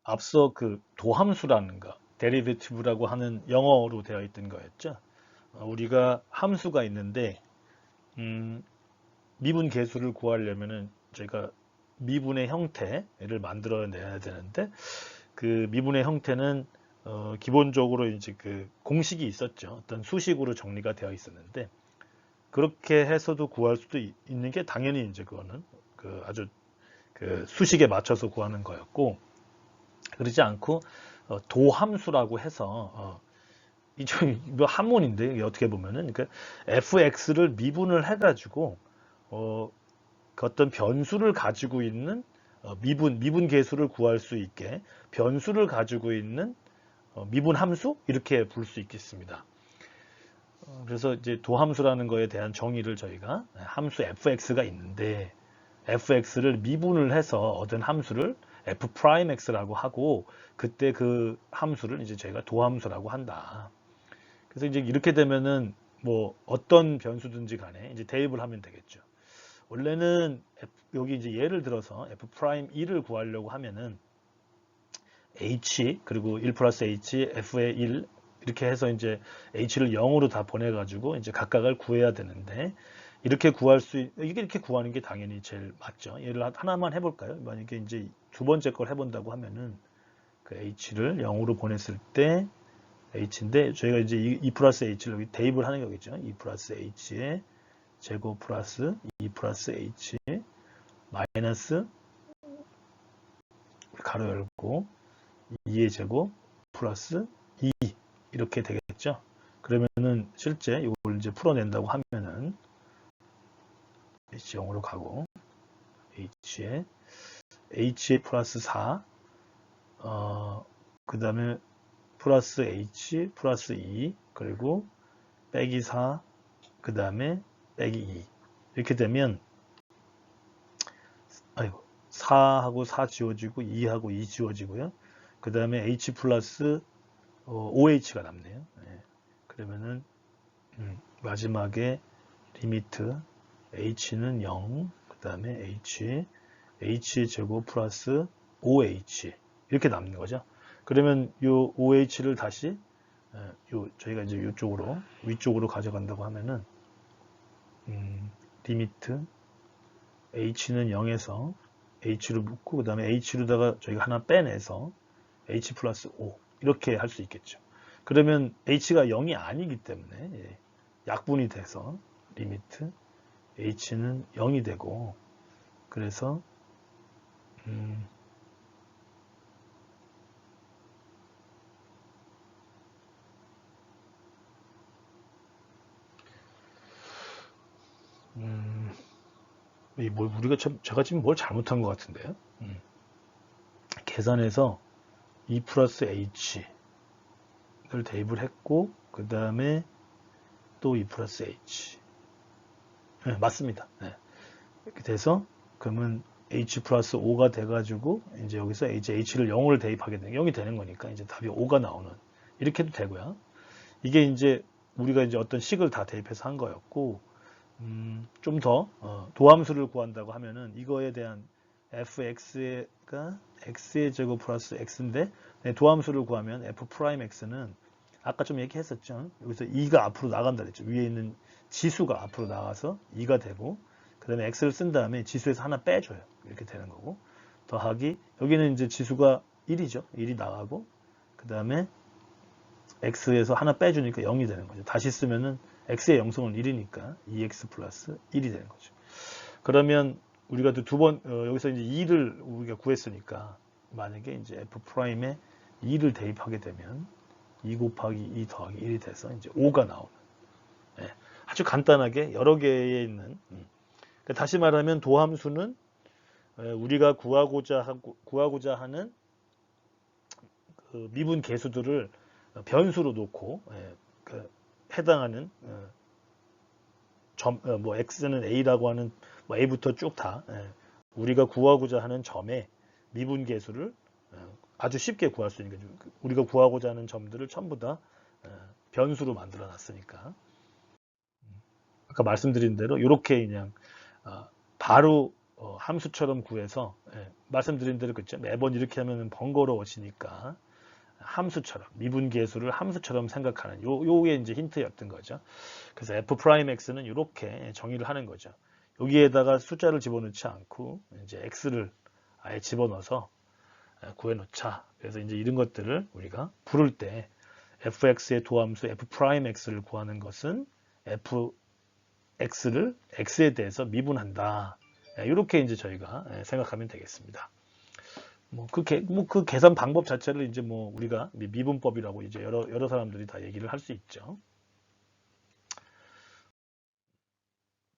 앞서 그 도함수라는 거, derivative라고 하는 영어로 되어 있던 거였죠. 우리가 함수가 있는데 미분 계수를 구하려면은 저희가 미분의 형태를 만들어내야 되는데 그 미분의 형태는 기본적으로 이제 그 공식이 있었죠. 어떤 수식으로 정리가 되어 있었는데 그렇게 해서도 구할 수도 있는 게 당연히 이제 그거는 그 아주 그 수식에 맞춰서 구하는 거였고 그러지 않고 도함수라고 해서 이좀 뭐 한문인데 어떻게 보면은 그러니까 fx를 미분을 해가지고 그 어떤 변수를 가지고 있는 미분 계수를 구할 수 있게 변수를 가지고 있는 미분 함수 이렇게 부를 수 있겠습니다. 그래서 이제 도함수라는 거에 대한 정의를 저희가 함수 fx가 있는데 fx를 미분을 해서 얻은 함수를 f'x라고 하고 그때 그 함수를 이제 저희가 도함수라고 한다. 그래서 이제 이렇게 되면은 뭐 어떤 변수든지 간에 이제 대입을 하면 되겠죠. 원래는 여기 이제 예를 들어서 f'2를 구하려고 하면은 h 그리고 1 플러스 h f의 1 이렇게 해서 이제 h를 0으로 다 보내가지고 이제 각각을 구해야 되는데 이렇게 구할 이렇게 구하는 게 당연히 제일 맞죠. 예를 하나만 해볼까요? 만약에 이제 두 번째 걸 해본다고 하면은 그 h를 0으로 보냈을 때 h인데 저희가 이제 2 플러스 h를 여기 대입을 하는 거겠죠. 2 플러스 h의 제곱 플러스 2 플러스 h 마이너스 가로 열고 2의 제곱 플러스 2 이렇게 되겠죠. 그러면은 실제 이걸 이제 풀어낸다고 하면은 h0으로 가고 h에 플러스 4 그 다음에 플러스 h 플러스 2 그리고 빼기 4 그 다음에 빼기 2 이렇게 되면 4하고 4 지워지고 2하고 2 지워지고요. 그 다음에 h 플러스 OH가 남네요. 네. 그러면은 마지막에 리미트 h는 0, 그 다음에 h의 제곱 플러스 OH 이렇게 남는 거죠. 그러면 이 OH를 다시 저희가 이제 이쪽으로 위쪽으로 가져간다고 하면은 리미트 h는 0에서 h를 묶고 그 다음에 h로다가 저희가 하나 빼내서 h 플러스 5 이렇게 할 수 있겠죠. 그러면 h가 0이 아니기 때문에 약분이 돼서 리미트 h는 0이 되고 그래서 제가 지금 뭘 잘못한 것 같은데요. 계산해서 2 플러스 h를 대입을 했고 그 다음에 또 2 플러스 h 네, 맞습니다. 네. 이렇게 돼서 그러면 h 플러스 5가 돼가지고 이제 여기서 h를 0을 대입하게 되는 0이 되는 거니까 이제 답이 5가 나오는 이렇게 해도 되고요. 이게 이제 우리가 이제 어떤 식을 다 대입해서 한 거였고 좀 더 도함수를 구한다고 하면은 이거에 대한 fx가 x의 제곱 플러스 x인데 도함수를 구하면 f'x는 아까 좀 얘기했었죠. 여기서 2가 앞으로 나간다 그랬죠. 위에 있는 지수가 앞으로 나가서 2가 되고 그 다음에 x를 쓴 다음에 지수에서 하나 빼줘요. 이렇게 되는 거고 더하기 여기는 이제 지수가 1이죠. 1이 나가고 그 다음에 x에서 하나 빼주니까 0이 되는 거죠. 다시 쓰면은 x의 영성은 1이니까 2x 플러스 1이 되는 거죠. 그러면 우리가 두 번 여기서 이제 2를 우리가 구했으니까 만약에 이제 f'에 2를 대입하게 되면 2 곱하기 2 더하기 1이 돼서 이제 5가 나오는 아주 간단하게 여러 개에 있는 그러니까 다시 말하면 도함수는 우리가 구하고자 하는 그 미분 계수들을 변수로 놓고 그 해당하는 뭐 x는 a라고 하는 뭐 a부터 쭉 다 우리가 구하고자 하는 점의 미분 계수를 아주 쉽게 구할 수 있는 거죠. 우리가 구하고자 하는 점들을 전부 다 변수로 만들어 놨으니까 아까 말씀드린 대로 이렇게 그냥 바로 함수처럼 구해서 말씀드린 대로 그죠. 매번 이렇게 하면 번거로워지니까 함수처럼 미분계수를 함수처럼 생각하는 요게 이제 힌트였던 거죠. 그래서 f'(x는) 이렇게 정의를 하는 거죠. 여기에다가 숫자를 집어넣지 않고 이제 x를 아예 집어넣어서 구해놓자. 그래서 이제 이런 것들을 우리가 부를 때 fx의 도함수 f'x를 구하는 것은 fx를 x에 대해서 미분한다. 이렇게 이제 저희가 생각하면 되겠습니다. 그 계산 방법 자체를 이제 우리가 미분법이라고 이제 여러 사람들이 다 얘기를 할 수 있죠.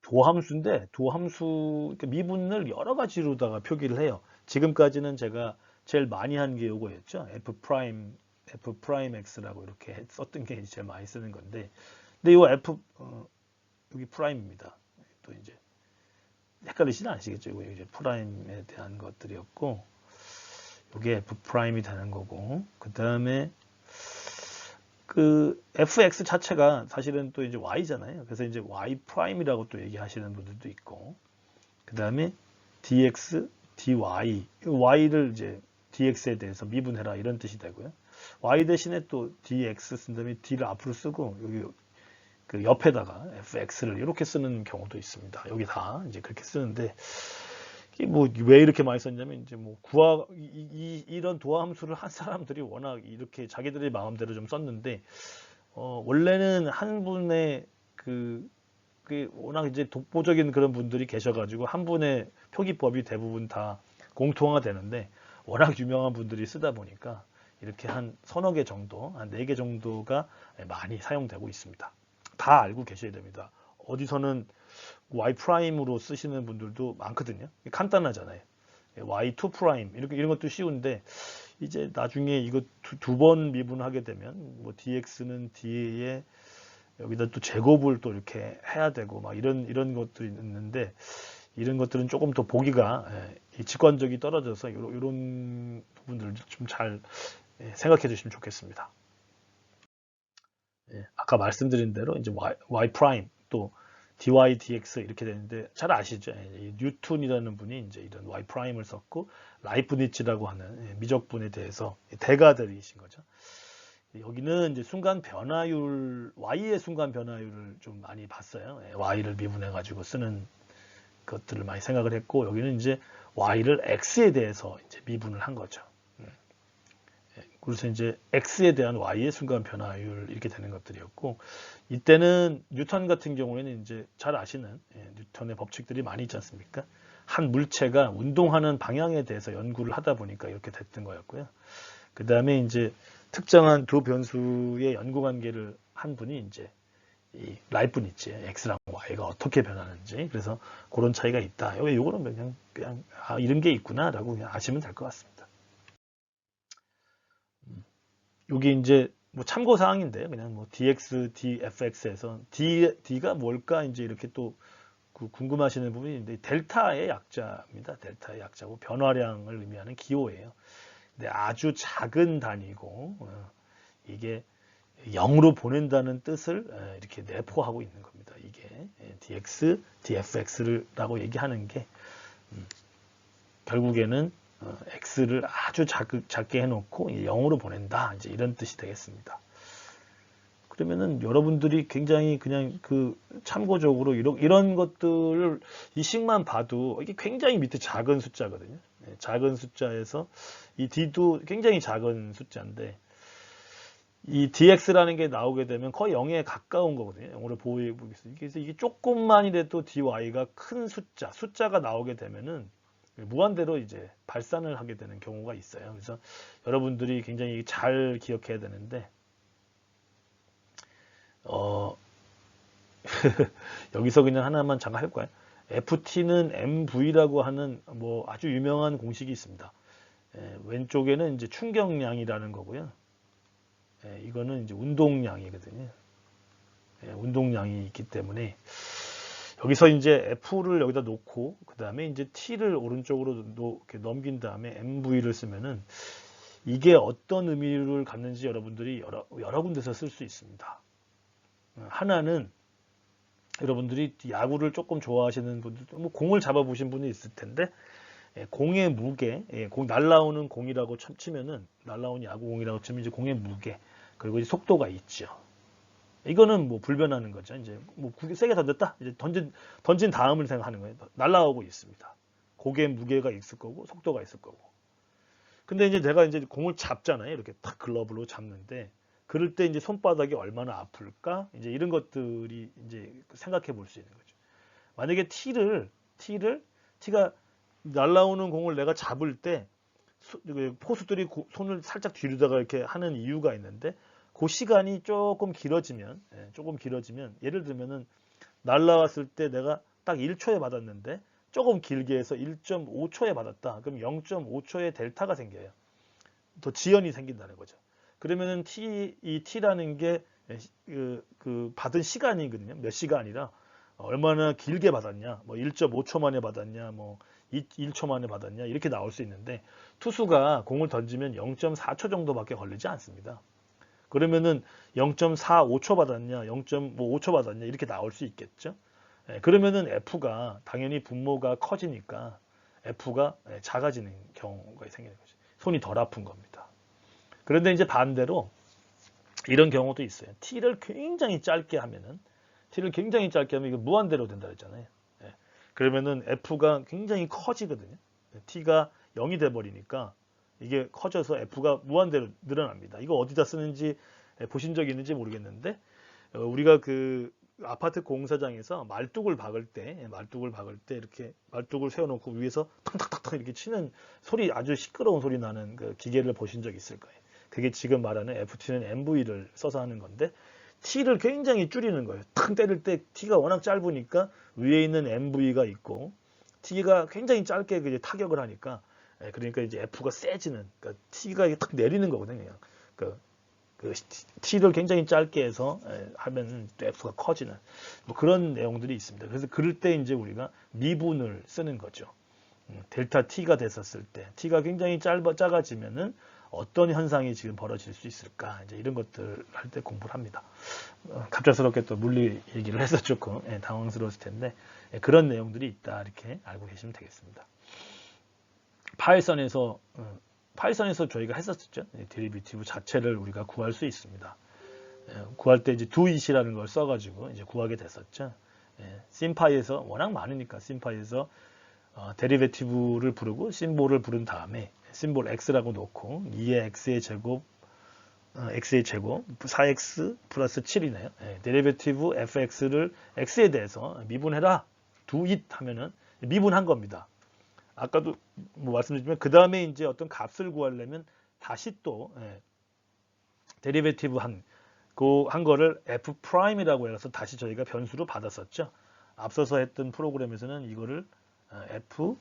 도함수인데 그러니까 미분을 여러 가지로다가 표기를 해요. 지금까지는 제가 제일 많이 한 게 요거였죠. f'x라고 이렇게 썼던 게 제일 많이 쓰는 건데, 근데 요 여기 프라임입니다. 또 이제 헷갈리시는 않으시겠죠? 이거 이제 프라임에 대한 것들이었고, 이게 f 프라임이 되는 거고, 그 다음에 그 fx 자체가 사실은 또 이제 y잖아요. 그래서 이제 y 프라임이라고 또 얘기하시는 분들도 있고, 그 다음에 dx, dy, y를 이제 dx에 대해서 미분해라 이런 뜻이 되고요. y 대신에 또 dx 쓴 다음에 d를 앞으로 쓰고 여기 그 옆에다가 fx를 이렇게 쓰는 경우도 있습니다. 여기 다 이제 그렇게 쓰는데 왜 이렇게 많이 썼냐면 이제 이런 도함수를 한 사람들이 워낙 이렇게 자기들의 마음대로 좀 썼는데 원래는 한 분의 그 워낙 이제 독보적인 그런 분들이 계셔가지고 한 분의 표기법이 대부분 다 공통화되는데 워낙 유명한 분들이 쓰다 보니까 이렇게 한 서너 개 정도, 한 4개 정도가 많이 사용되고 있습니다. 다 알고 계셔야 됩니다. 어디서는 y 프라임으로 쓰시는 분들도 많거든요. 간단하잖아요. y2 프라임 이런 것도 쉬운데 이제 나중에 이거 두 번 미분하게 되면 dx는 d에 여기다 또 제곱을 또 이렇게 해야 되고 막 이런 것들이 있는데 이런 것들은 조금 더 보기가 직관적이 떨어져서 이런 부분들을 좀 잘 생각해 주시면 좋겠습니다. 아까 말씀드린 대로 이제 y 프라임 또 dy, dx 이렇게 되는데 잘 아시죠? 뉴턴이라는 분이 이제 이런 y 프라임을 썼고 라이프니츠라고 하는 미적분에 대해서 대가들이신 거죠. 여기는 이제 순간 변화율, y의 순간 변화율을 좀 많이 봤어요. y를 미분해 가지고 쓰는 것들을 많이 생각을 했고 여기는 이제 y를 x에 대해서 이제 미분을 한 거죠. 그래서 이제 x에 대한 y의 순간 변화율 이렇게 되는 것들이었고 이때는 뉴턴 같은 경우에는 이제 잘 아시는 뉴턴의 법칙들이 많이 있지 않습니까? 한 물체가 운동하는 방향에 대해서 연구를 하다 보니까 이렇게 됐던 거였고요. 그 다음에 이제 특정한 두 변수의 연구 관계를 한 분이 이제 이 라이프니츠 x랑 y가 어떻게 변하는지 그래서 그런 차이가 있다. 요거는 그냥 이런 게 있구나라고 그냥 아시면 될 것 같습니다. 여기 이제 참고 사항인데 그냥 dx, dfx에서 d가 뭘까 이제 이렇게 또 궁금하시는 부분이 있는데 델타의 약자입니다. 델타의 약자고 변화량을 의미하는 기호예요. 근데 아주 작은 단위고 이게 0으로 보낸다는 뜻을 이렇게 내포하고 있는 겁니다. 이게 dx, dfx라고 얘기하는 게 결국에는 x를 아주 작게 해놓고 0으로 보낸다. 이제 이런 뜻이 되겠습니다. 그러면은 여러분들이 굉장히 그냥 참고적으로 이런 것들을 이 식만 봐도 이게 굉장히 밑에 작은 숫자거든요. 작은 숫자에서 이 d도 굉장히 작은 숫자인데 이 dx라는 게 나오게 되면 거의 0에 가까운 거거든요. 0으로 보여보겠습니다. 그래서 이게 조금만이라도 dy가 큰 숫자가 나오게 되면은 무한대로 이제 발산을 하게 되는 경우가 있어요. 그래서 여러분들이 굉장히 잘 기억해야 되는데 여기서 그냥 하나만 잠깐 해볼까요? ft는 mv라고 하는 아주 유명한 공식이 있습니다. 왼쪽에는 이제 충격량이라는 거고요. 이거는 이제 운동량이거든요. 운동량이 있기 때문에 여기서 이제 F를 여기다 놓고 그 다음에 이제 T를 오른쪽으로 이렇게 넘긴 다음에 MV를 쓰면은 이게 어떤 의미를 갖는지 여러분들이 여러 군데서 쓸 수 있습니다. 하나는 여러분들이 야구를 조금 좋아하시는 분들도 뭐 공을 잡아보신 분이 있을 텐데 공의 무게, 공 날라오는 공이라고 치면은 날라오는 야구공이라고 치면 이제 공의 무게 그리고 이제 속도가 있죠. 이거는 뭐 불변하는 거죠. 이제 뭐 세게 던졌다. 이제 던진 다음을 생각하는 거예요. 날라오고 있습니다. 공의 무게가 있을 거고 속도가 있을 거고. 근데 이제 내가 이제 공을 잡잖아요. 이렇게 탁 글러브로 잡는데 그럴 때 이제 손바닥이 얼마나 아플까? 이제 이런 것들이 이제 생각해 볼 수 있는 거죠. 만약에 티가 날라오는 공을 내가 잡을 때 포수들이 손을 살짝 뒤로다가 이렇게 하는 이유가 있는데 그 시간이 조금 길어지면 예를 들면은 날라왔을 때 내가 딱 1초에 받았는데 조금 길게 해서 1.5초에 받았다. 그럼 0.5초의 델타가 생겨요. 더 지연이 생긴다는 거죠. 그러면은 이 t라는 게 받은 시간이거든요. 몇 시가 아니라 얼마나 길게 받았냐, 뭐 1.5초 만에 받았냐, 뭐 1초 만에 받았냐 이렇게 나올 수 있는데 투수가 공을 던지면 0.4초 정도밖에 걸리지 않습니다. 그러면은 0.45초 받았냐, 0.5초 받았냐 이렇게 나올 수 있겠죠. 그러면은 F가 당연히 분모가 커지니까 F가 작아지는 경우가 생기는 거죠. 손이 덜 아픈 겁니다. 그런데 이제 반대로 이런 경우도 있어요. T를 굉장히 짧게 하면 이거 무한대로 된다 그랬잖아요. 그러면은 F가 굉장히 커지거든요. T가 0이 돼 버리니까 이게 커져서 F가 무한대로 늘어납니다. 이거 어디다 쓰는지 보신 적 있는지 모르겠는데 우리가 그 아파트 공사장에서 말뚝을 박을 때 이렇게 말뚝을 세워놓고 위에서 탕탕탕탕 이렇게 치는 소리 아주 시끄러운 소리 나는 그 기계를 보신 적 있을 거예요. 그게 지금 말하는 FT는 MV를 써서 하는 건데 T를 굉장히 줄이는 거예요. 탕 때릴 때 T가 워낙 짧으니까 위에 있는 MV가 있고 T가 굉장히 짧게 이제 타격을 하니까 그러니까 이제 F가 세지는 그러니까 T가 탁 내리는 거거든요. 그 T를 굉장히 짧게 해서 하면 F가 커지는 뭐 그런 내용들이 있습니다. 그래서 그럴 때 이제 우리가 미분을 쓰는 거죠. 델타 T가 됐었을 때 T가 굉장히 작아지면은 어떤 현상이 지금 벌어질 수 있을까 이제 이런 것들 할 때 공부를 합니다. 갑작스럽게 또 물리 얘기를 해서 조금 당황스러웠을 텐데 그런 내용들이 있다 이렇게 알고 계시면 되겠습니다. 파이썬에서 저희가 했었죠. 데리베이티브 자체를 우리가 구할 수 있습니다. 구할 때 이제 do it이라는 걸 써가지고 이제 구하게 됐었죠. 심파이에서 워낙 많으니까 심파이에서 데리베이티브를 부르고 심볼을 부른 다음에 심볼 x라고 놓고 2의 x의 제곱 4x 플러스 7이네요. 데리베이티브 fx를 x에 대해서 미분해라. do it 하면은 미분한 겁니다. 아까도 뭐 말씀드렸지만 그 다음에 이제 어떤 값을 구하려면 다시 또 데리베이티브 한 거를 f 프라임이라고 해서 다시 저희가 변수로 받았었죠. 앞서서 했던 프로그램에서는 이거를 f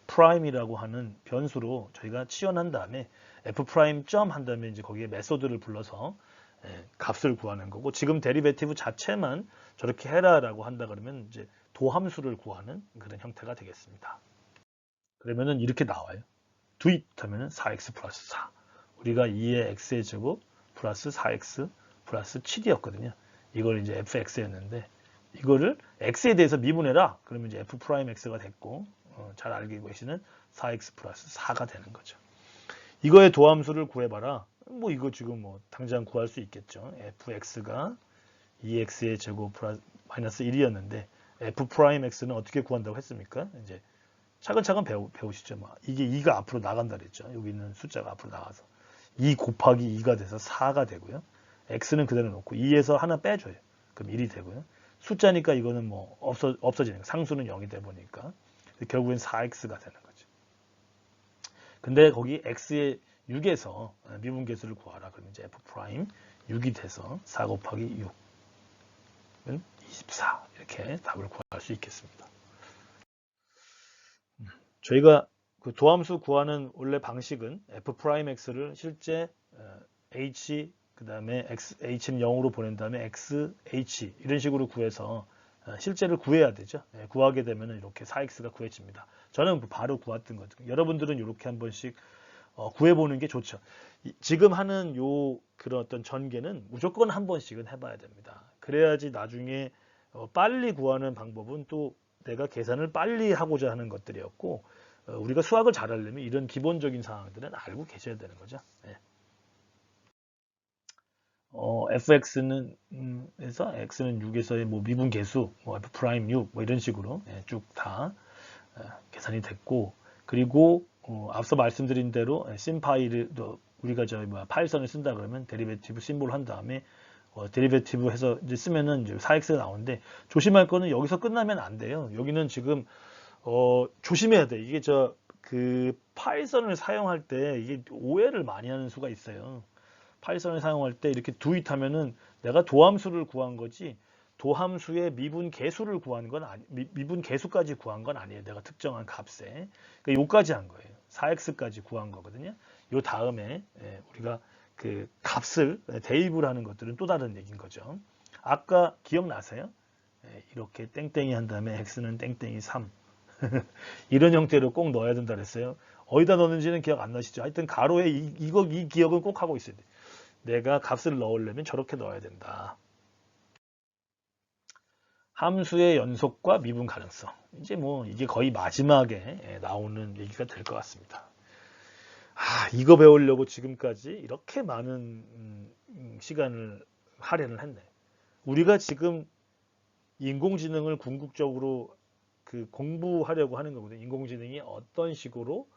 프라임이라고 하는 변수로 저희가 치환한 다음에 f 프라임 점 한 다음에 이제 거기에 메소드를 불러서 값을 구하는 거고 지금 데리베이티브 자체만 저렇게 해라라고 한다 그러면 이제 도함수를 구하는 그런 형태가 되겠습니다. 그러면은 이렇게 나와요. do it 하면은 4x 플러스 4. 우리가 2의 x의 제곱 플러스 4x 플러스 7이었거든요. 이걸 이제 fx였는데 이거를 x에 대해서 미분해라. 그러면 이제 f 프라임 x가 됐고 잘 알고 계시는 4x 플러스 4가 되는 거죠. 이거의 도함수를 구해봐라. 뭐 이거 지금 뭐 당장 구할 수 있겠죠. fx가 2x의 제곱 플러스 마이너스 1이었는데 f 프라임 x는 어떻게 구한다고 했습니까? 이제 차근차근 배우시죠. 이게 2가 앞으로 나간다 그랬죠. 여기 있는 숫자가 앞으로 나가서 2 곱하기 2가 돼서 4가 되고요. x는 그대로 놓고 2에서 하나 빼줘요. 그럼 1이 되고요. 숫자니까 이거는 뭐 없어지는 거. 상수는 0이 돼 보니까 결국엔 4x가 되는 거죠. 근데 거기 x의 6에서 미분계수를 구하라. 그러면 이제 f 프라임 6이 돼서 4 곱하기 6은 24 이렇게 답을 구할 수 있겠습니다. 저희가 그 도함수 구하는 원래 방식은 f 프라임 x를 실제 h 그 다음에 h는 0으로 보낸 다음에 x, h 이런 식으로 구해서 실제를 구해야 되죠. 구하게 되면 이렇게 4x가 구해집니다. 저는 바로 구했던 거죠. 여러분들은 이렇게 한 번씩 구해보는 게 좋죠. 지금 하는 그런 어떤 전개는 무조건 한 번씩은 해봐야 됩니다. 그래야지 나중에 빨리 구하는 방법은 또 내가 계산을 빨리 하고자 하는 것들이었고, 우리가 수학을 잘하려면 이런 기본적인 사항들은 알고 계셔야 되는 거죠. 예. fx는 에서 x는 6에서의 뭐 미분 계수, 뭐 f 프라임 6, 뭐 이런 식으로 쭉 다 계산이 됐고, 그리고 앞서 말씀드린 대로 심파이를 우리가 파일선을 쓴다 그러면 데리베티브 심볼 한 다음에 데리베티브 해서 이제 쓰면은 이제 4x가 나오는데, 조심할 거는 여기서 끝나면 안 돼요. 여기는 지금 조심해야 돼. 이게 그 파일선을 사용할 때 이게 오해를 많이 하는 수가 있어요. 파이썬을 사용할 때 이렇게 doit 하면은 내가 도함수를 구한 거지, 도함수의 미분 계수를 구한 건 미분 계수까지 구한 건 아니에요. 내가 특정한 값에. 그러니까 요까지 한 거예요. 4x까지 구한 거거든요. 요 다음에 우리가 그 값을 대입을 하는 것들은 또 다른 얘기인 거죠. 아까 기억나세요? 이렇게 땡땡이 한 다음에 x는 땡땡이 3. 이런 형태로 꼭 넣어야 된다 그랬어요. 어디다 넣는지는 기억 안 나시죠? 하여튼 가로에 이 기억은 꼭 하고 있어야 돼. 내가 값을 넣으려면 저렇게 넣어야 된다. 함수의 연속과 미분 가능성. 이제 뭐 이게 거의 마지막에 나오는 얘기가 될 것 같습니다. 이거 배우려고 지금까지 이렇게 많은 시간을 할애를 했네. 우리가 지금 인공지능을 궁극적으로 공부하려고 하는 거거든요. 인공지능이 어떤 식으로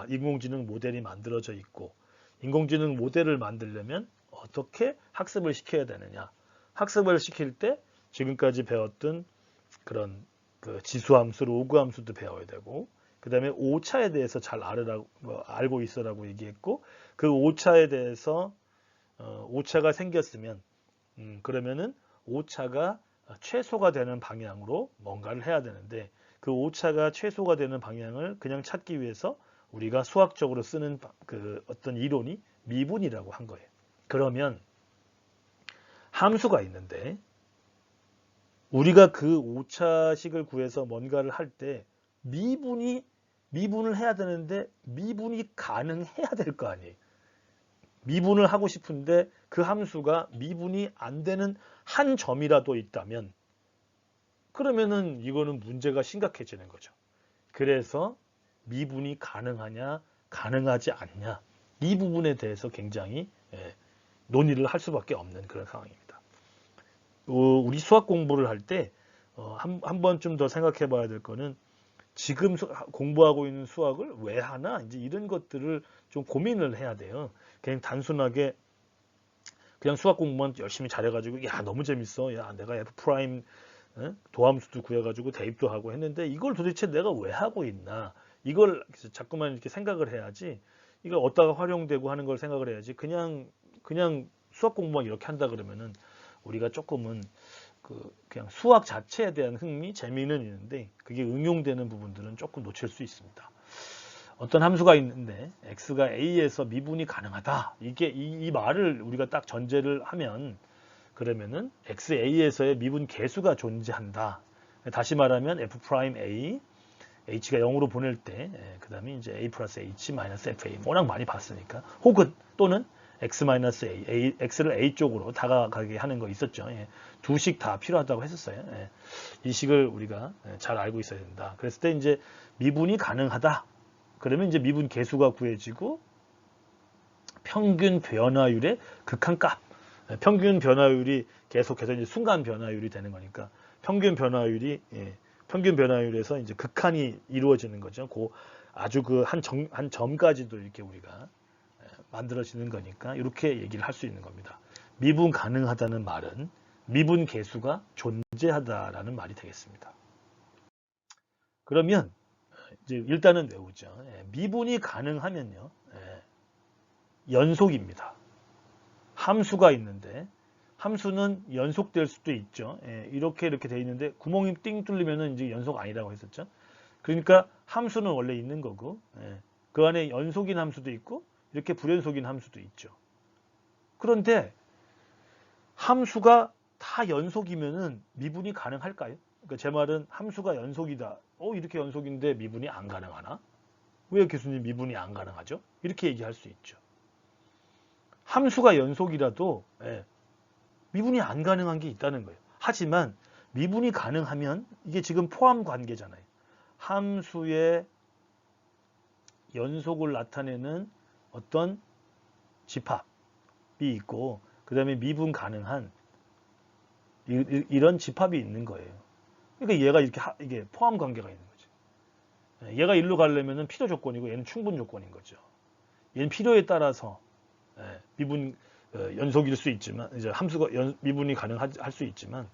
인공지능 모델이 만들어져 있고, 인공지능 모델을 만들려면 어떻게 학습을 시켜야 되느냐. 학습을 시킬 때 지금까지 배웠던 그런 그 지수함수, 로그함수도 배워야 되고, 그 다음에 오차에 대해서 잘 알고 있어라고 얘기했고, 그 오차에 대해서 오차가 생겼으면 그러면은 오차가 최소가 되는 방향으로 뭔가를 해야 되는데, 그 오차가 최소가 되는 방향을 그냥 찾기 위해서 우리가 수학적으로 쓰는 그 어떤 이론이 미분이라고 한 거예요. 그러면 함수가 있는데 우리가 그 오차식을 구해서 뭔가를 할 때 미분을 해야 되는데 미분이 가능해야 될 거 아니에요. 미분을 하고 싶은데 그 함수가 미분이 안 되는 한 점이라도 있다면 그러면은 이거는 문제가 심각해지는 거죠. 그래서 미분이 가능하냐, 가능하지 않냐, 이 부분에 대해서 굉장히 논의를 할 수밖에 없는 그런 상황입니다. 우리 수학 공부를 할 때 한 번쯤 더 생각해 봐야 될 거는, 지금 공부하고 있는 수학을 왜 하나, 이제 이런 것들을 좀 고민을 해야 돼요. 그냥 단순하게 그냥 수학 공부만 열심히 잘해가지고 야 너무 재밌어, 야 내가 f 프라임 도함수도 구해가지고 대입도 하고 했는데 이걸 도대체 내가 왜 하고 있나, 이걸 자꾸만 이렇게 생각을 해야지. 이걸 어디다가 활용되고 하는 걸 생각을 해야지. 그냥 수학 공부만 이렇게 한다 그러면은 우리가 조금은 그냥 수학 자체에 대한 흥미, 재미는 있는데 그게 응용되는 부분들은 조금 놓칠 수 있습니다. 어떤 함수가 있는데 x가 a에서 미분이 가능하다. 이게 이 말을 우리가 딱 전제를 하면, 그러면은 XA에서의 미분 계수가 존재한다. 다시 말하면 f 프라임 A, h가 0으로 보낼 때, 그 다음에 이제 a 플러스 h 마이너스 fa 워낙 많이 봤으니까, 혹은 또는 x 마이너스 a, x를 a 쪽으로 다가가게 하는 거 있었죠. 두 식 다 필요하다고 했었어요. 이 식을 우리가 잘 알고 있어야 된다. 그랬을 때 이제 미분이 가능하다. 그러면 이제 미분 계수가 구해지고 평균 변화율의 극한값, 평균 변화율이 계속해서 이제 순간 변화율이 되는 거니까 평균 변화율에서 이제 극한이 이루어지는 거죠. 아주 한 점까지도 이렇게 우리가 만들어지는 거니까 이렇게 얘기를 할 수 있는 겁니다. 미분 가능하다는 말은 미분 계수가 존재하다라는 말이 되겠습니다. 그러면 이제 일단은 외우죠. 미분이 가능하면요, 연속입니다. 함수가 있는데 함수는 연속될 수도 있죠. 이렇게 돼 있는데 구멍이 띵 뚫리면은 이제 연속 아니라고 했었죠. 그러니까 함수는 원래 있는 거고, 그 안에 연속인 함수도 있고 이렇게 불연속인 함수도 있죠. 그런데 함수가 다 연속이면은 미분이 가능할까요? 그러니까 제 말은 함수가 연속이다. 이렇게 연속인데 미분이 안 가능하나? 왜 교수님 미분이 안 가능하죠? 이렇게 얘기할 수 있죠. 함수가 연속이라도 미분이 안 가능한 게 있다는 거예요. 하지만 미분이 가능하면 이게 지금 포함 관계잖아요. 함수의 연속을 나타내는 어떤 집합이 있고 그 다음에 미분 가능한 이런 집합이 있는 거예요. 그러니까 얘가 이게 포함 관계가 있는 거죠. 얘가 일로 가려면은 필요 조건이고 얘는 충분 조건인 거죠. 얘는 필요에 따라서 미분 연속일 수 있지만 이제 함수가 미분이 가능할 수 있지만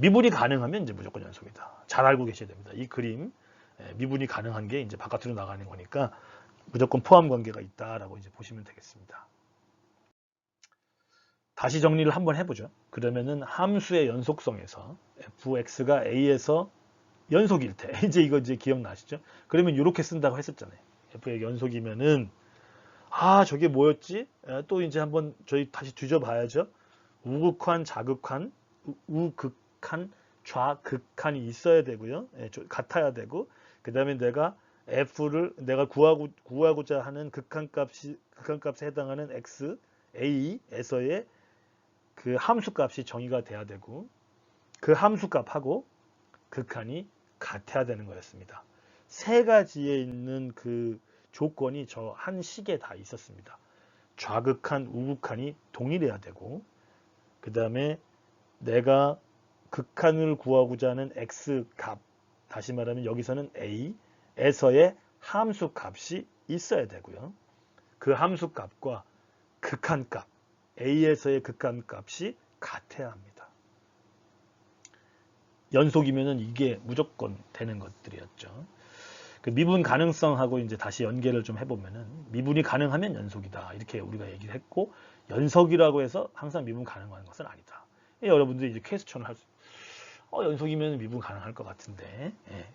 미분이 가능하면 이제 무조건 연속이다. 잘 알고 계셔야 됩니다. 이 그림 미분이 가능한 게 이제 바깥으로 나가는 거니까 무조건 포함 관계가 있다라고 이제 보시면 되겠습니다. 다시 정리를 한번 해보죠. 그러면은 함수의 연속성에서 fx가 a에서 연속일 때 이거 기억나시죠? 그러면 이렇게 쓴다고 했었잖아요. f의 연속이면은 저게 뭐였지? 또 이제 한번 저희 다시 뒤져봐야죠. 우극한, 자극한, 우극한, 좌극한이 있어야 되고요. 같아야 되고 그 다음에 내가 f를 내가 구하고자 하는 극한값에 해당하는 x, a에서의 그 함수값이 정의가 돼야 되고 그 함수값하고 극한이 같아야 되는 거였습니다. 세 가지에 있는 그 조건이 저 한 식에 다 있었습니다. 좌극한, 우극한이 동일해야 되고 그 다음에 내가 극한을 구하고자 하는 x값, 다시 말하면 여기서는 a에서의 함수값이 있어야 되고요. 그 함수값과 극한값, a에서의 극한값이 같아야 합니다. 연속이면은 이게 무조건 되는 것들이었죠. 그 미분 가능성하고 이제 다시 연계를 좀 해보면은 미분이 가능하면 연속이다 이렇게 우리가 얘기를 했고 연속이라고 해서 항상 미분 가능한 것은 아니다. 여러분들이 이제 퀘스천을 연속이면 미분 가능할 것 같은데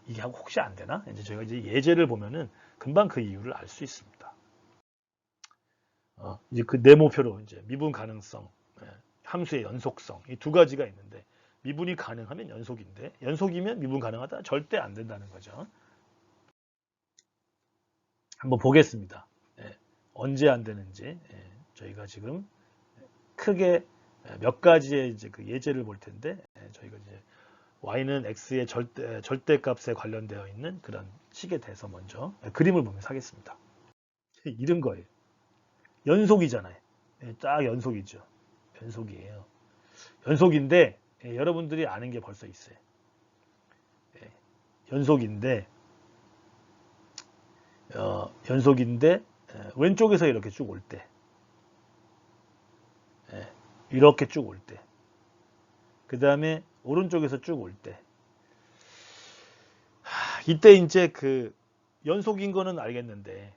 이게 하고 혹시 안 되나? 이제 저희가 이제 예제를 보면은 금방 그 이유를 알 수 있습니다. 이제 그 네모표로 이제 미분 가능성, 함수의 연속성 이 두 가지가 있는데 미분이 가능하면 연속인데 연속이면 미분 가능하다 절대 안 된다는 거죠. 한번 보겠습니다. 언제 안 되는지 저희가 지금 크게 몇 가지의 이제 그 예제를 볼 텐데 저희가 이제 y는 x의 절대값에 관련되어 있는 그런 식에 대해서 먼저 그림을 보면서 하겠습니다. 이런 거예요. 연속이잖아요. 딱 연속이죠. 연속이에요. 연속인데 여러분들이 아는 게 벌써 있어요. 연속인데 왼쪽에서 이렇게 쭉 올 때, 이렇게 쭉 올 때, 그 다음에 오른쪽에서 쭉 올 때, 이때 이제 그 연속인 거는 알겠는데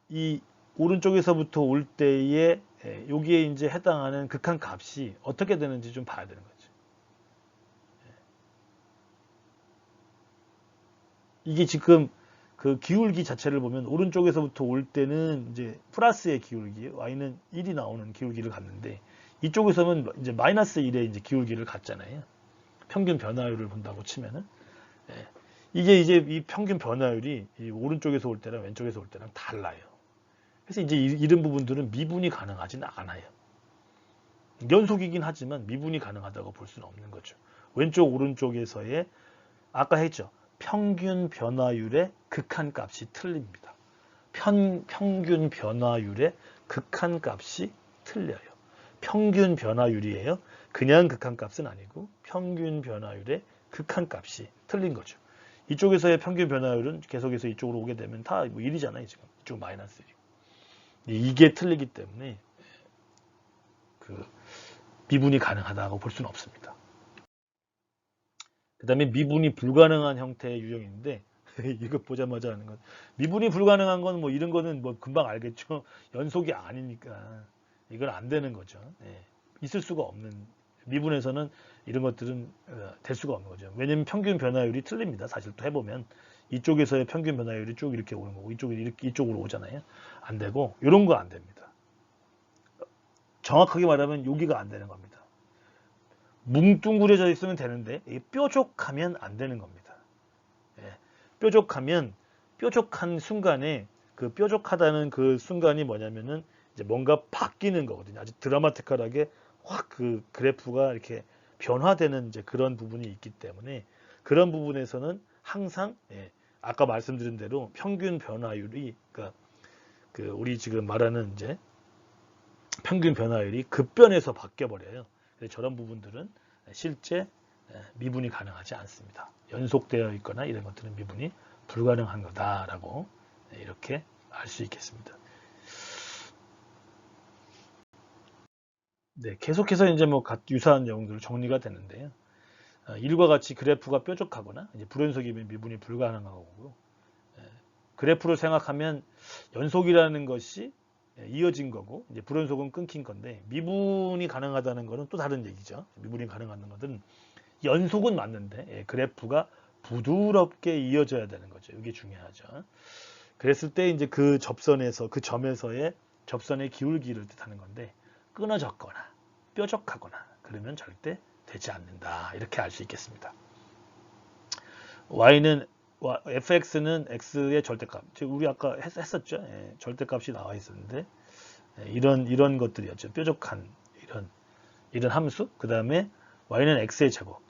이 오른쪽에서부터 올 때에 여기에 이제 해당하는 극한 값이 어떻게 되는지 좀 봐야 되는 거죠. 이게 지금 그 기울기 자체를 보면 오른쪽에서부터 올 때는 이제 플러스의 기울기, y는 1이 나오는 기울기를 갖는데 이쪽에서는 이제 마이너스 1의 이제 기울기를 갖잖아요. 평균 변화율을 본다고 치면은 이게 이제 이 평균 변화율이 이 오른쪽에서 올 때랑 왼쪽에서 올 때랑 달라요. 그래서 이제 이런 부분들은 미분이 가능하지는 않아요. 연속이긴 하지만 미분이 가능하다고 볼 수는 없는 거죠. 왼쪽 오른쪽에서의 아까 했죠. 평균 변화율의 극한값이 틀립니다. 평균 변화율의 극한값이 틀려요. 평균 변화율이에요. 그냥 극한값은 아니고 평균 변화율의 극한값이 틀린 거죠. 이쪽에서의 평균 변화율은 계속해서 이쪽으로 오게 되면 다 뭐 1이잖아요. 지금 이쪽 마이너스 1. 이게 틀리기 때문에 그 미분이 가능하다고 볼 수는 없습니다. 그 다음에 미분이 불가능한 형태의 유형인데 이거 보자마자 하는 건 미분이 불가능한 건 뭐 이런 거는 뭐 금방 알겠죠. 연속이 아니니까 이건 안 되는 거죠. 있을 수가 없는 미분에서는 이런 것들은 될 수가 없는 거죠. 왜냐하면 평균 변화율이 틀립니다. 사실 또 해보면 이쪽에서의 평균 변화율이 쭉 이렇게 오는 거고 이쪽으로 오잖아요. 안 되고 이런 거 안 됩니다. 정확하게 말하면 여기가 안 되는 겁니다. 뭉뚱그려져 있으면 되는데 뾰족하면 안 되는 겁니다. 뾰족한 순간에 그 뾰족하다는 그 순간이 뭐냐면은 이제 뭔가 바뀌는 거거든요. 아주 드라마틱하게 확 그 그래프가 이렇게 변화되는 이제 그런 부분이 있기 때문에 그런 부분에서는 항상 아까 말씀드린 대로 평균 변화율이 그러니까 그 우리 지금 말하는 이제 평균 변화율이 급변해서 바뀌어 버려요. 그래서 저런 부분들은 실제 미분이 가능하지 않습니다. 연속되어 있거나 이런 것들은 미분이 불가능한 거다라고 이렇게 알 수 있겠습니다. 네, 계속해서 이제 뭐 유사한 내용들 정리가 되는데요. 일과 같이 그래프가 뾰족하거나 이제 불연속이면 미분이 불가능하고 그래프를 생각하면 연속이라는 것이 이어진 거고 이제 불연속은 끊긴 건데 미분이 가능하다는 것은 또 다른 얘기죠. 미분이 가능한 것은 연속은 맞는데 그래프가 부드럽게 이어져야 되는 거죠. 이게 중요하죠. 그랬을 때 이제 그 접선에서 그 점에서의 접선의 기울기를 뜻하는 건데 끊어졌거나 뾰족하거나 그러면 절대 되지 않는다. 이렇게 알 수 있겠습니다. y는 fx는 x의 절대값. 우리 아까 했었죠. 절대값이 나와 있었는데 이런 것들이었죠. 뾰족한 이런 함수. 그 다음에 y는 x의 제곱.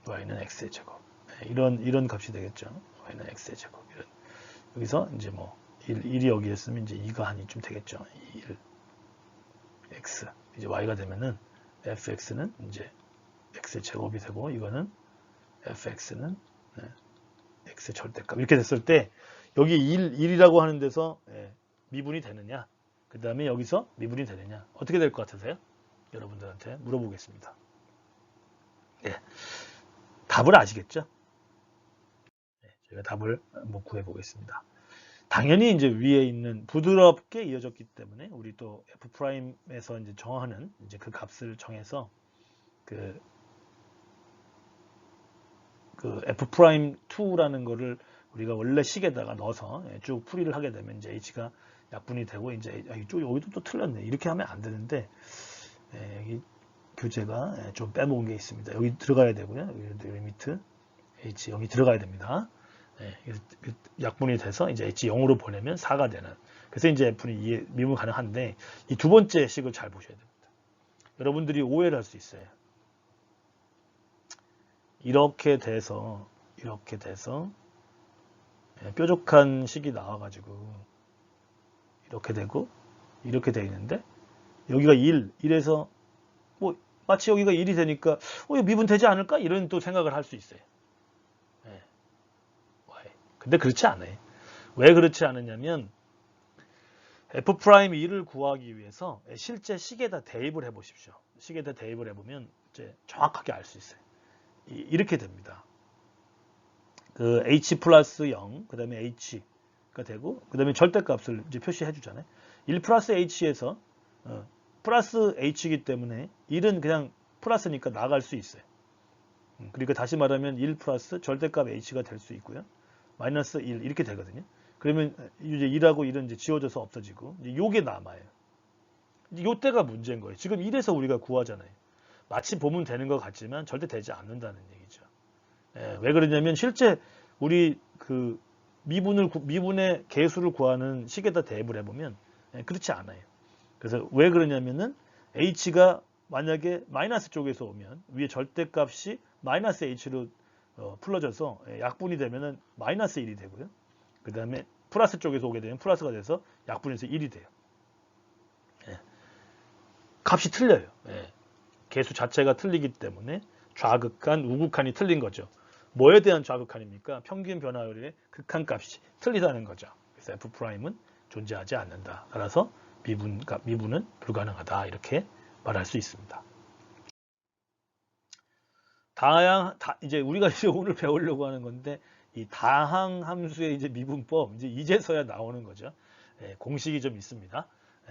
y는 x의 제곱. 이런 값이 되겠죠. y는 x의 제곱. 여기서 이제 뭐 1이 여기에 있으면 이제 2가 한 이쯤 되겠죠. 1 x. 이제 y가 되면은 fx는 이제 x의 제곱이 되고 이거는 fx는 x의 절대값. 이렇게 됐을 때 여기 1이라고 하는 데서 미분이 되느냐? 그 다음에 여기서 미분이 되느냐? 어떻게 될 것 같으세요? 여러분들한테 물어보겠습니다. 예, 답을 아시겠죠? 제가 답을 한번 구해보겠습니다. 당연히 이제 위에 있는 부드럽게 이어졌기 때문에 우리 또 F'에서 이제 정하는 이제 그 값을 정해서 그 F'2라는 거를 우리가 원래 식에다가 넣어서 쭉 풀이를 하게 되면 이제 H가 약분이 되고 이제 여기도 또 틀렸네. 이렇게 하면 안 되는데 여기 교재가 좀 빼먹은 게 있습니다. 여기 들어가야 되고요. 여기 리미트 H 여기 들어가야 됩니다. 약분이 돼서 이제 H 0으로 보내면 4가 되는. 그래서 이제 F는 미분 가능한데 이 두 번째 식을 잘 보셔야 됩니다. 여러분들이 오해를 할 수 있어요. 이렇게 돼서 뾰족한 식이 나와가지고 이렇게 되고 이렇게 돼 있는데 여기가 1에서 뭐 마치 여기가 1이 되니까 미분 되지 않을까 이런 또 생각을 할 수 있어요. 근데 그렇지 않아요. 왜 그렇지 않느냐면 F'2를 구하기 위해서 실제 식에다 대입을 해보십시오. 식에다 대입을 해보면 이제 정확하게 알 수 있어요. 이렇게 됩니다. 그 h 플러스 0, 그 다음에 h가 되고, 그 다음에 절대값을 이제 표시해 주잖아요. 1 플러스 h에서 플러스 h이기 때문에 1은 그냥 플러스니까 나갈 수 있어요. 그러니까 다시 말하면 1 플러스 절대값 h가 될 수 있고요. 마이너스 1 이렇게 되거든요. 그러면 이제 1하고 1은 이제 지워져서 없어지고 이제 요게 남아요. 이제 요때가 문제인 거예요. 지금 1에서 우리가 구하잖아요. 마치 보면 되는 것 같지만 절대 되지 않는다는 얘기죠. 왜 그러냐면 실제 우리 그 미분의 계수를 구하는 식에다 대입을 해보면 그렇지 않아요. 그래서 왜 그러냐면은 h가 만약에 마이너스 쪽에서 오면 위에 절대값이 마이너스 h로 풀어져서 약분이 되면은 마이너스 1이 되고요. 그 다음에 플러스 쪽에서 오게 되면 플러스가 돼서 약분해서 1이 돼요. 값이 틀려요. 계수 자체가 틀리기 때문에 좌극한, 우극한이 틀린 거죠. 뭐에 대한 좌극한입니까? 평균 변화율의 극한값이 틀리다는 거죠. 그래서 F'은 존재하지 않는다. 따라서 미분은 불가능하다. 이렇게 말할 수 있습니다. 이제 우리가 이제 오늘 배우려고 하는 건데, 이 다항 함수의 이제 미분법, 이제서야 나오는 거죠. 공식이 좀 있습니다.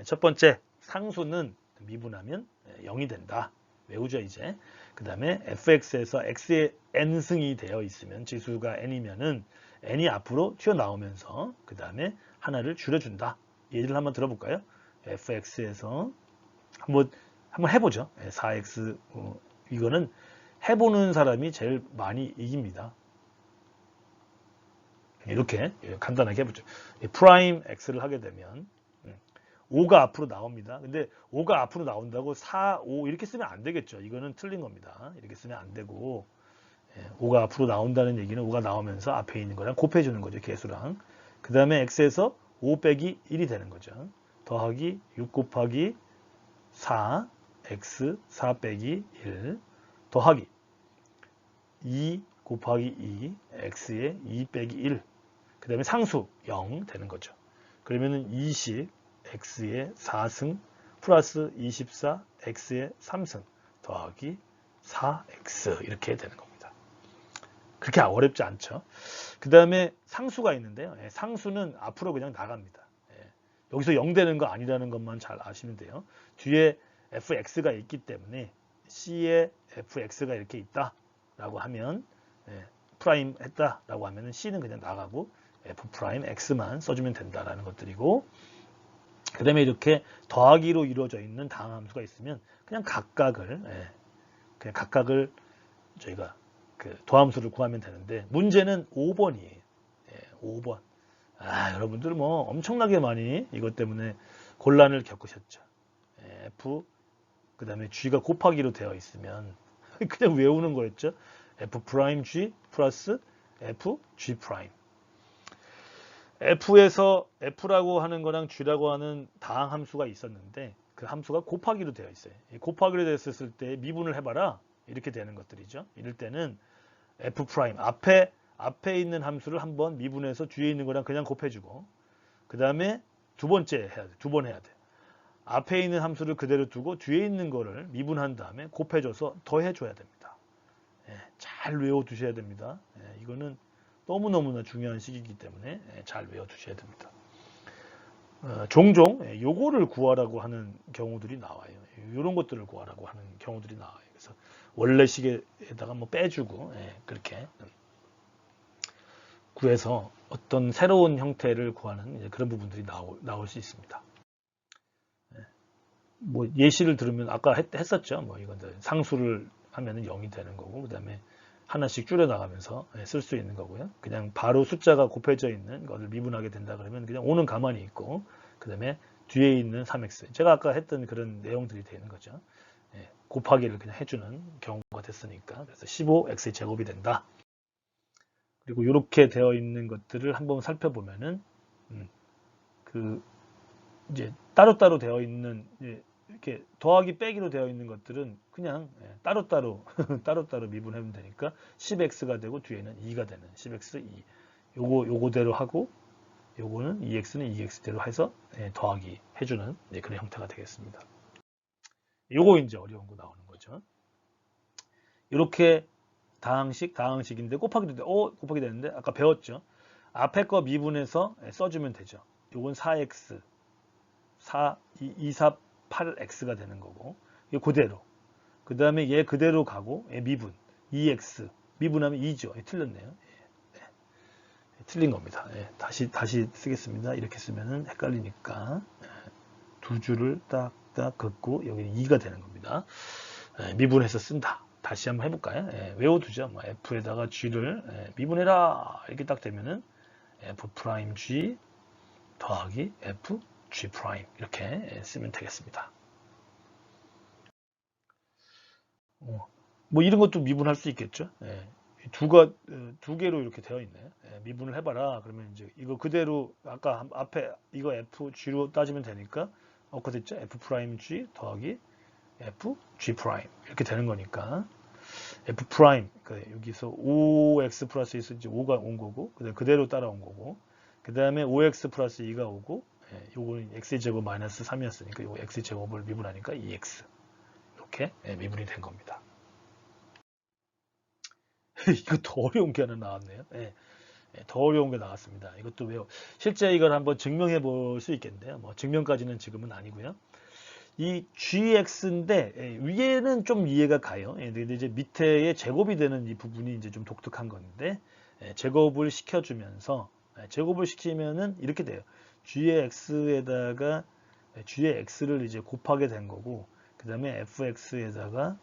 첫 번째, 상수는 미분하면 0이 된다. 외우죠, 이제. 그 다음에 fx에서 x의 n승이 되어 있으면 지수가 n이면은 n이 앞으로 튀어나오면서 그 다음에 하나를 줄여준다. 예를 한번 들어볼까요? fx에서 한번 해보죠. 4x 이거는 해보는 사람이 제일 많이 이깁니다. 이렇게 간단하게 해보죠. 프라임 x를 하게 되면 5가 앞으로 나옵니다. 근데 5가 앞으로 나온다고 4, 5 이렇게 쓰면 안 되겠죠. 이거는 틀린 겁니다. 이렇게 쓰면 안 되고 5가 앞으로 나온다는 얘기는 5가 나오면서 앞에 있는 거랑 곱해주는 거죠. 개수랑. 그 다음에 x에서 5 빼기 1이 되는 거죠. 더하기 6 곱하기 4 x 4 빼기 1 더하기 2 곱하기 2 x에 2 빼기 1 그 다음에 상수 0 되는 거죠. 그러면은 20 x에 4승 플러스 24 x에 3승 더하기 4x 이렇게 되는 겁니다. 그렇게 어렵지 않죠. 그 다음에 상수가 있는데요. 상수는 앞으로 그냥 나갑니다. 여기서 0 되는 거 아니라는 것만 잘 아시면 돼요. 뒤에 fx가 있기 때문에 c에 fx가 이렇게 있다라고 하면 프라임 했다라고 하면 c는 그냥 나가고 f 프라임 x만 써주면 된다라는 것들이고 그 다음에 이렇게 더하기로 이루어져 있는 다항함수가 있으면 그냥 각각을 저희가 그 도함수를 구하면 되는데 문제는 5번이에요. 5번. 여러분들 뭐 엄청나게 많이 이것 때문에 곤란을 겪으셨죠. f 그 다음에 g가 곱하기로 되어 있으면 그냥 외우는 거였죠. f 프라임 g 플러스 f g 프라임. f에서 f라고 하는 거랑 g라고 하는 다항 함수가 있었는데 그 함수가 곱하기로 되어 있어요. 곱하기로 되었을 때 미분을 해봐라 이렇게 되는 것들이죠. 이럴 때는 f 프라임 앞에 있는 함수를 한번 미분해서 뒤에 있는 거랑 그냥 곱해주고 그 다음에 두 번째 해야 돼. 두 번 해야 돼. 앞에 있는 함수를 그대로 두고 뒤에 있는 거를 미분한 다음에 곱해줘서 더해줘야 됩니다. 잘 외워두셔야 됩니다. 이거는 너무너무나 중요한 시기이기 때문에 잘 외워두셔야 됩니다. 종종 요거를 구하라고 하는 경우들이 나와요. 이런 것들을 구하라고 하는 경우들이 나와요. 그래서 원래 식에다가 뭐 빼주고 그렇게 구해서 어떤 새로운 형태를 구하는 이제 그런 부분들이 나올 수 있습니다. 뭐 예시를 들으면 아까 했었죠. 뭐 이건 상수를 하면은 0이 되는 거고 그 다음에 하나씩 줄여 나가면서 쓸 수 있는 거고요. 그냥 바로 숫자가 곱해져 있는 것을 미분하게 된다 그러면 그냥 5는 가만히 있고 그 다음에 뒤에 있는 3x 제가 아까 했던 그런 내용들이 되는 거죠. 곱하기를 그냥 해주는 경우가 됐으니까 그래서 15x의 제곱이 된다. 그리고 이렇게 되어 있는 것들을 한번 살펴보면은 그 이제 따로따로 되어 있는 이렇게 더하기 빼기로 되어 있는 것들은 그냥 따로따로 미분하면 되니까 10x가 되고 뒤에는 2가 되는 10x 2 요거대로 하고 요거는 2x는 2x대로 해서 더하기 해주는 그런 형태가 되겠습니다. 요거 이제 어려운 거 나오는 거죠. 이렇게 다항식인데 곱하기 되는데 아까 배웠죠. 앞에 거 미분해서 써주면 되죠. 요건 4x 248x가 되는 거고 이게 그대로 그 다음에 얘 그대로 가고 미분 2x 미분하면 2죠. 틀렸네요. 틀린 겁니다. 다시 쓰겠습니다. 이렇게 쓰면은 헷갈리니까 두 줄을 딱딱 긋고 여기는 2가 되는 겁니다. 미분해서 쓴다. 다시 한번 해볼까요? 외워두죠. 뭐 f에다가 g를 미분해라 이렇게 딱 되면은 f 프라임 g 더하기 f g 프라임 이렇게 쓰면 되겠습니다. 뭐 이런 것도 미분할 수 있겠죠. 두 개로 이렇게 되어 있네. 미분을 해봐라. 그러면 이제 이거 그대로 아까 앞에 이거 f g로 따지면 되니까 어떻게 됐죠? f 프라임 g 더하기 f g 프라임 이렇게 되는 거니까 f 프라임 여기서 5x 플러스 있어 이제 5가 온 거고 그대로 따라온 거고 그 다음에 5x 플러스 2가 오고 요거는 x의 제곱 마이너스 3이었으니까 요거 x의 제곱을 미분하니까 2x 이렇게 미분이 된 겁니다. 이거 더 어려운 게 하나 나왔네요. 더 어려운 게 나왔습니다. 이것도 실제 이걸 한번 증명해 볼 수 있겠는데요. 뭐 증명까지는 지금은 아니고요. 이 gx인데 위에는 좀 이해가 가요. 근데 이제 밑에 제곱이 되는 이 부분이 이제 좀 독특한 건데 제곱을 시켜주면서 제곱을 시키면은 이렇게 돼요. g의 x에다가 g의 x를 이제 곱하게 된 거고 그 다음에 fx에다가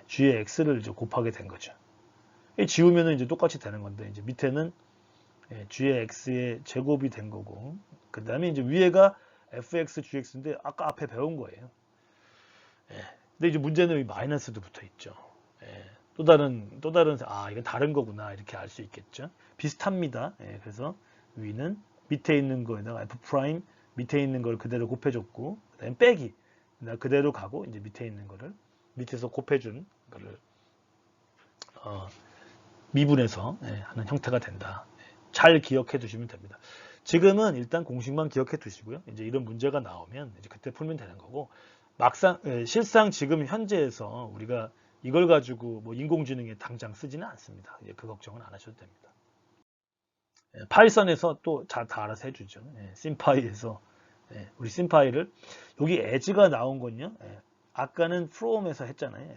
g의 x를 이제 곱하게 된 거죠. 지우면은 이제 똑같이 되는 건데 이제 밑에는 g의 x의 제곱이 된 거고 그 다음에 이제 위에가 fx, gx인데 아까 앞에 배운 거예요. 예. 근데 이제 문제는 여기 마이너스도 붙어 있죠. 예. 또 다른 이건 다른 거구나 이렇게 알 수 있겠죠. 비슷합니다. 예. 그래서 위는 밑에 있는 거에다가 f 프라임 밑에 있는 걸 그대로 곱해줬고 그다음에 빼기 그대로 가고 이제 밑에 있는 거를 밑에서 곱해준 거를 미분해서 하는 형태가 된다. 잘 기억해 두시면 됩니다. 지금은 일단 공식만 기억해 두시고요. 이제 이런 문제가 나오면 이제 그때 풀면 되는 거고 막상 실상 지금 현재에서 우리가 이걸 가지고 뭐 인공지능에 당장 쓰지는 않습니다. 그 걱정은 안 하셔도 됩니다. 파이썬에서 또 다 알아서 해주죠. 심파이에서 우리 심파이를 여기 에즈가 나온 건요. 아까는 from에서 했잖아요.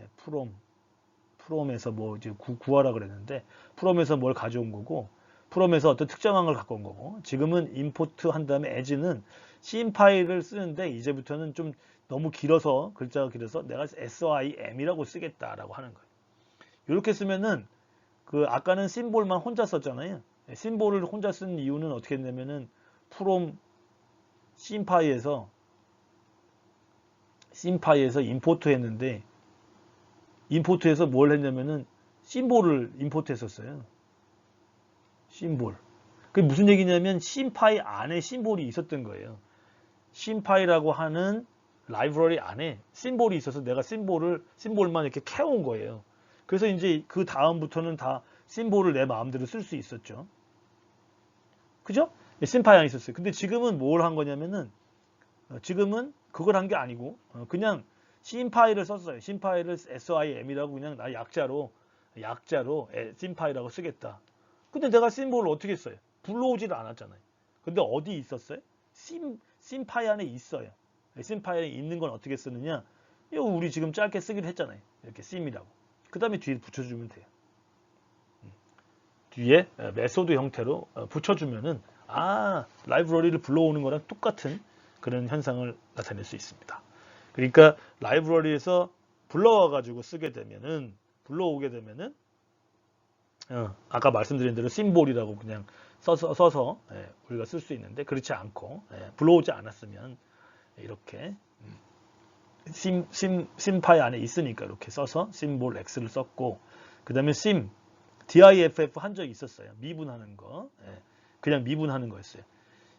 from에서 뭐 이제 구하라 그랬는데 from에서 뭘 가져온 거고 from에서 어떤 특정한 걸 갖고 온 거고 지금은 import 한 다음에 as는 심파이를 쓰는데 이제부터는 좀 너무 길어서 글자가 길어서 내가 SIM이라고 쓰겠다라고 하는 거예요. 이렇게 쓰면은 그 아까는 심볼만 혼자 썼잖아요. 심볼을 혼자 쓴 이유는 어떻게 했냐면은 from 심파이에서 임포트 했는데 임포트해서 뭘 했냐면은 심볼을 임포트 했었어요. 심볼. 그게 무슨 얘기냐면 심파이 안에 심볼이 있었던 거예요. 심파이라고 하는 라이브러리 안에 심볼이 있어서 내가 심볼만 이렇게 캐온 거예요. 그래서 이제 그 다음부터는 다 심볼을 내 마음대로 쓸 수 있었죠. 그죠? 심파이 안에 있었어요. 근데 지금은 뭘 한 거냐면은 지금은 그걸 한 게 아니고 그냥 심파이를 썼어요. 심파이를 SIM이라고 그냥 나 약자로 심파이라고 쓰겠다. 근데 내가 심볼을 어떻게 써요? 불러오지를 않았잖아요. 근데 어디 있었어요? 심파이 안에 있어요. 심파이 안에 있는 건 어떻게 쓰느냐? 이거 우리 지금 짧게 쓰기로 했잖아요. 이렇게 심이라고. 그 다음에 뒤에 붙여주면 돼요. 뒤에 메소드 형태로 붙여주면은 라이브러리를 불러오는 거랑 똑같은 그런 현상을 나타낼 수 있습니다. 그러니까 라이브러리에서 불러와가지고 불러오게 되면은 아까 말씀드린 대로 심볼이라고 그냥 써서 우리가 쓸 수 있는데 그렇지 않고 불러오지 않았으면 이렇게 심파이 안에 있으니까 이렇게 써서 심볼 X를 썼고 그 다음에 diff 한 적이 있었어요. 미분하는 거. 그냥 미분하는 거였어요.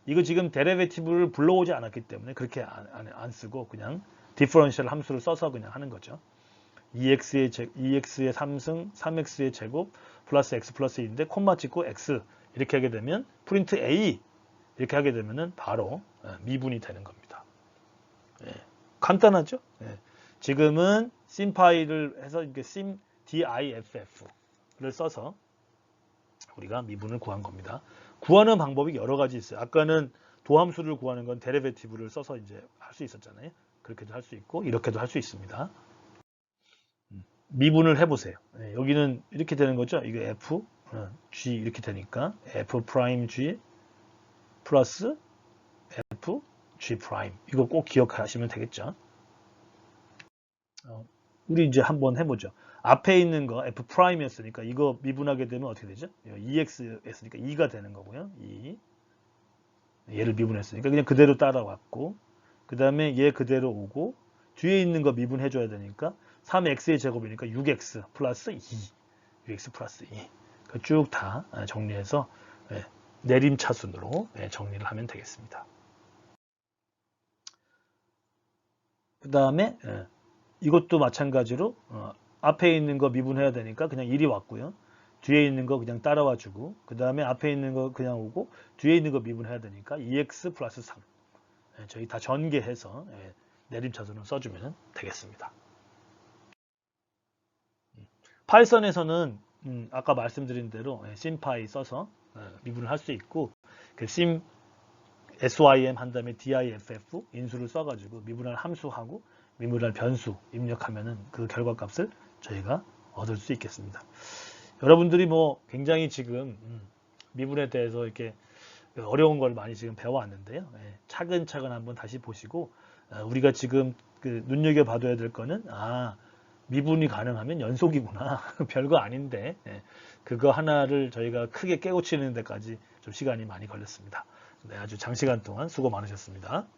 이거 지금 데리베이티브를 불러오지 않았기 때문에 그렇게 안 쓰고 그냥 디퍼런셜 함수를 써서 그냥 하는 거죠. 2x의 3승 3x의 제곱 플러스 x 플러스 2인데 콤마 찍고 x 이렇게 하게 되면 프린트 a 이렇게 하게 되면은 바로 미분이 되는 겁니다. 간단하죠? 지금은 심파이를 해서 이렇게 diff를 써서 우리가 미분을 구한 겁니다. 구하는 방법이 여러 가지 있어요. 아까는 도함수를 구하는 건 데리베이티브를 써서 이제 할 수 있었잖아요. 그렇게도 할 수 있고 이렇게도 할 수 있습니다. 미분을 해보세요. 여기는 이렇게 되는 거죠. 이거 f, g 이렇게 되니까 f 프라임 g 플러스 f g 프라임 이거 꼭 기억하시면 되겠죠. 우리 이제 한번 해보죠. 앞에 있는 거 f 프라임이었으니까 이거 미분하게 되면 어떻게 되죠? 2x였으니까 2가 되는 거고요. 2. 얘를 미분했으니까 그냥 그대로 따라왔고 그 다음에 얘 그대로 오고 뒤에 있는 거 미분해줘야 되니까 3x의 제곱이니까 6x 플러스 2. 6x 플러스 2. 쭉 다 정리해서 내림차순으로 정리를 하면 되겠습니다. 그 다음에 이것도 마찬가지로 앞에 있는 거 미분해야 되니까 그냥 1이 왔고요. 뒤에 있는 거 그냥 따라와 주고 그 다음에 앞에 있는 거 그냥 오고 뒤에 있는 거 미분해야 되니까 2x 플러스 3 저희 다 전개해서 내림차순을 써주면 되겠습니다. 파이썬에서는 아까 말씀드린 대로 심파이 써서 미분을 할 수 있고 그 SYM 한 다음에 diff 인수를 써가지고 미분할 함수하고 미분할 변수 입력하면은 그 결과값을 저희가 얻을 수 있겠습니다. 여러분들이 뭐 굉장히 지금 미분에 대해서 이렇게 어려운 걸 많이 지금 배워왔는데요. 차근차근 한번 다시 보시고 우리가 지금 그 눈여겨봐둬야 될 거는 미분이 가능하면 연속이구나. 별거 아닌데 그거 하나를 저희가 크게 깨우치는 데까지 좀 시간이 많이 걸렸습니다. 아주 장시간 동안 수고 많으셨습니다.